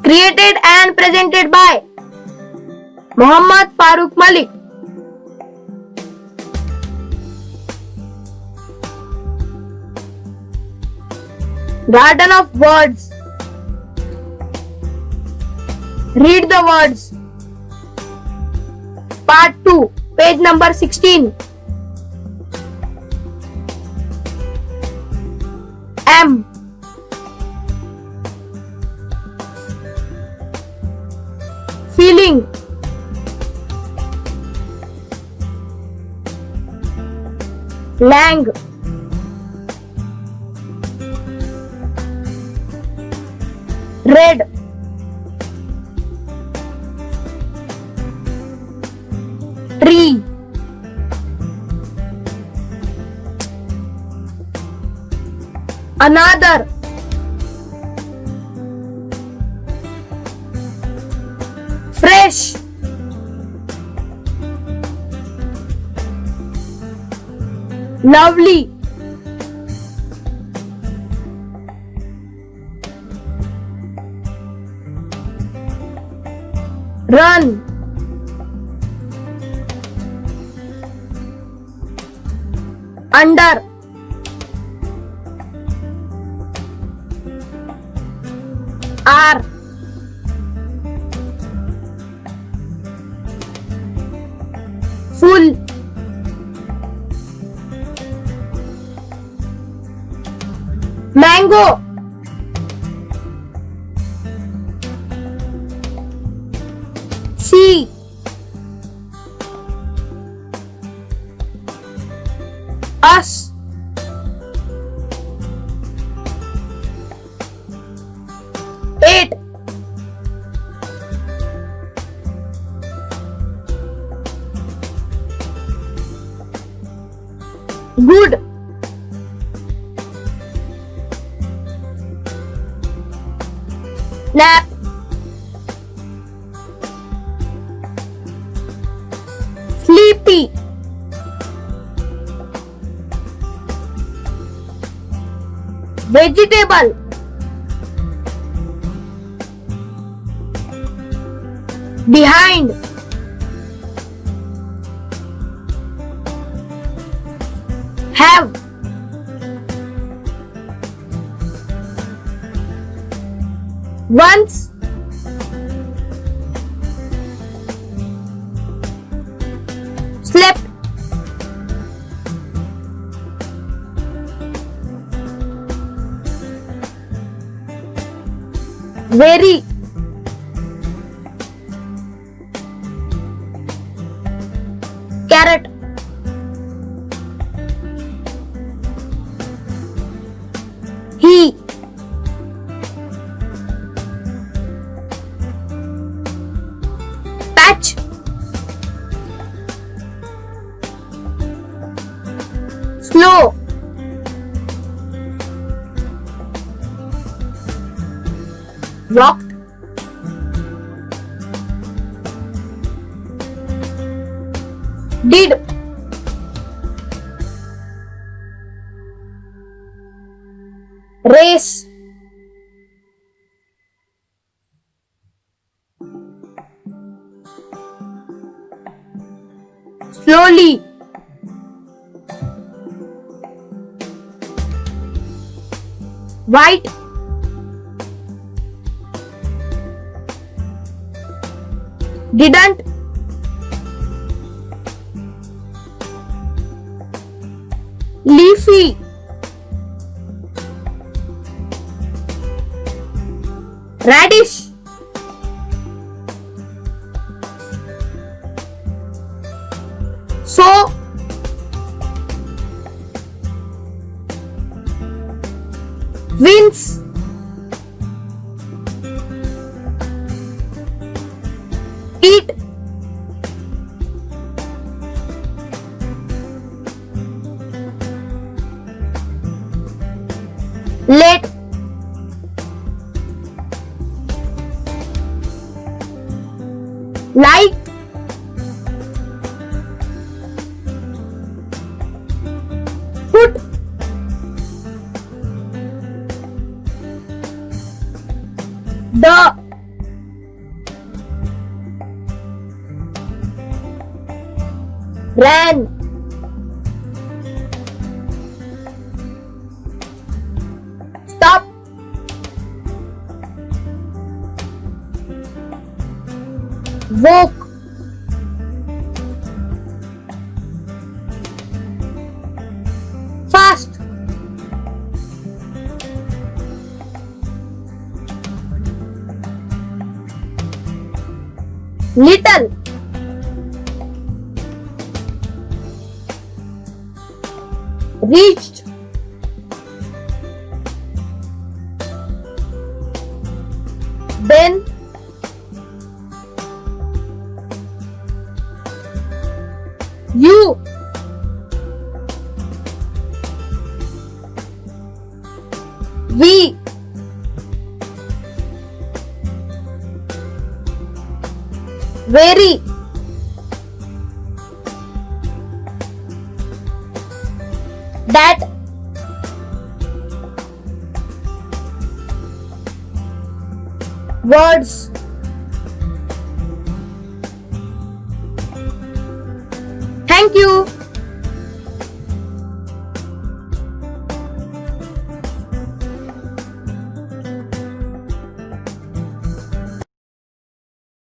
Created and presented by Muhammad Farooq Malik. Garden of Words. Read the words. Part 2, page number 16. M. Feeling. Lang. Red. Tree. Another. Fresh. Lovely. Run. Under. R. Full. Mango. C. Us. Eight. Good. Nap. Sleepy. Vegetable. Behind. Have. Once. Slept. Very. Carrot. He. Patch. Slow. Walked. Did. Race. Slowly. White. Didn't. Leafy. Radish. So. Wins. Eat. Let. Like. Put. the, ran, stop, woke, fast, little, reached, then, you, we, very, that, words, thank you.